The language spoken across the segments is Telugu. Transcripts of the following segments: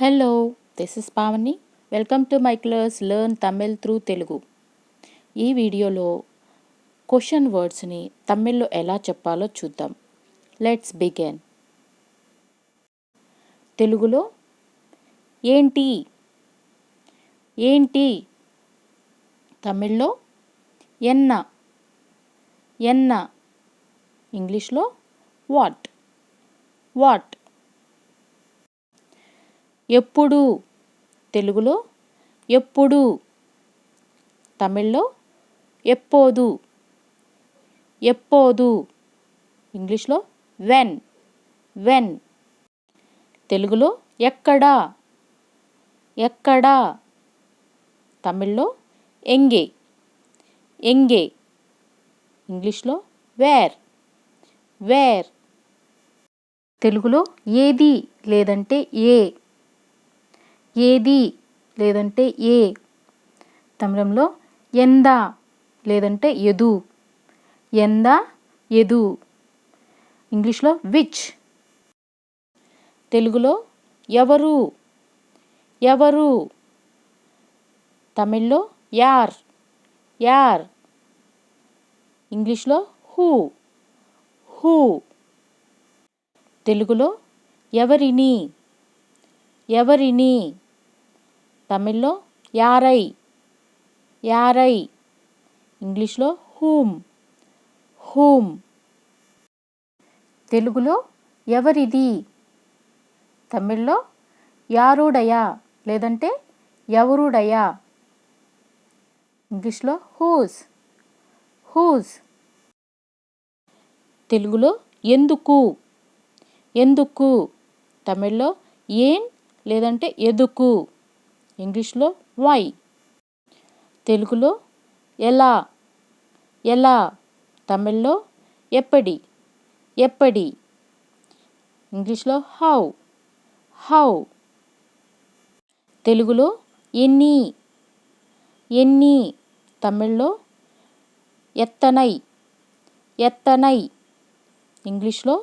Hello, this is Pavani. Welcome to my class Learn Tamil Through Telugu. ఈ వీడియోలో క్వశ్చన్ వర్డ్స్ని తమిళ్లో ఎలా చెప్పాలో చూద్దాం. Let's begin. తెలుగులో ఏంటి ఏంటి, తమిళ్లో ఎన్న ఎన్న, ఇంగ్లీష్లో వాట్ వాట్. ఎప్పుడు, తెలుగులో ఎప్పుడు, తమిళ్లో ఎప్పోదు ఎప్పోదు, ఇంగ్లీష్లో వెన్ వెన్. తెలుగులో ఎక్కడా ఎక్కడా, తమిళ్లో ఎంగే ఎంగే, ఇంగ్లీష్లో వేర్ వేర్. తెలుగులో ఏది లేదంటే ఏ ఏది లేదంటే ఏ, తమిళంలో ఎందా లేదంటే ఎదు ఎందా ఎదు, ఇంగ్లీష్లో విచ్. తెలుగులో ఎవరు ఎవరు, తమిళ్లో యార్ యార్, ఇంగ్లీష్లో హూ హూ. తెలుగులో ఎవరిని ఎవరిని, తమిళ్లో యారై యారై, ఇంగ్లీష్లో హూమ్ హూమ్. తెలుగులో ఎవరిది, తమిళ్లో యారుడయా లేదంటే ఎవరుడయా, ఇంగ్లీష్లో హూస్ హూస్. తెలుగులో ఎందుకు ఎందుకు, తమిళ్లో ఏన్ లేదంటే ఎదుకు, ఇంగ్లీష్లో వై. తెలుగులో ఎలా ఎలా, తమిళ్లో ఎప్పటి ఎప్పటి, ఇంగ్లీష్లో హౌ హౌ. తెలుగులో ఎన్ని ఎన్ని, తమిళ్లో ఎత్తనై ఎత్తనై, ఇంగ్లీష్లో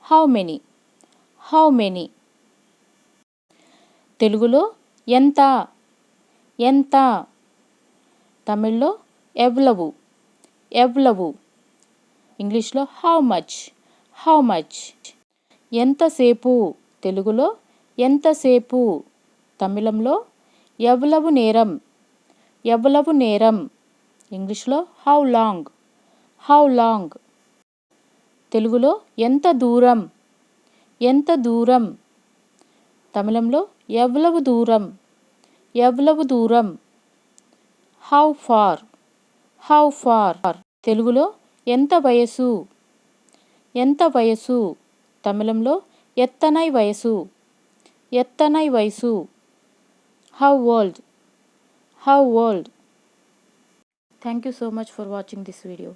హౌ మెనీ హౌ మెనీ. తెలుగులో ఎంత ఎంత, తమిళ్లో ఎవ్లవు ఎవ్లవు, ఇంగ్లీష్లో హౌ మచ్ హౌ మచ్. ఎంతసేపు, తెలుగులో ఎంతసేపు, తమిళంలో ఎవ్లవు నేరం ఎవ్లవు నేరం, ఇంగ్లీష్లో హౌ లాంగ్ హౌ లాంగ్. తెలుగులో ఎంత దూరం ఎంత దూరం, తమిళంలో ఎవ్లవు దూరం ఎవ్లవు దూరం, హౌ ఫార్ హౌ ఫార్. తెలుగులో ఎంత వయసు ఎంత వయసు, తమిళంలో ఎత్తనై వయసు ఎత్తనై వయసు, how old how old. Thank you so much for watching this video.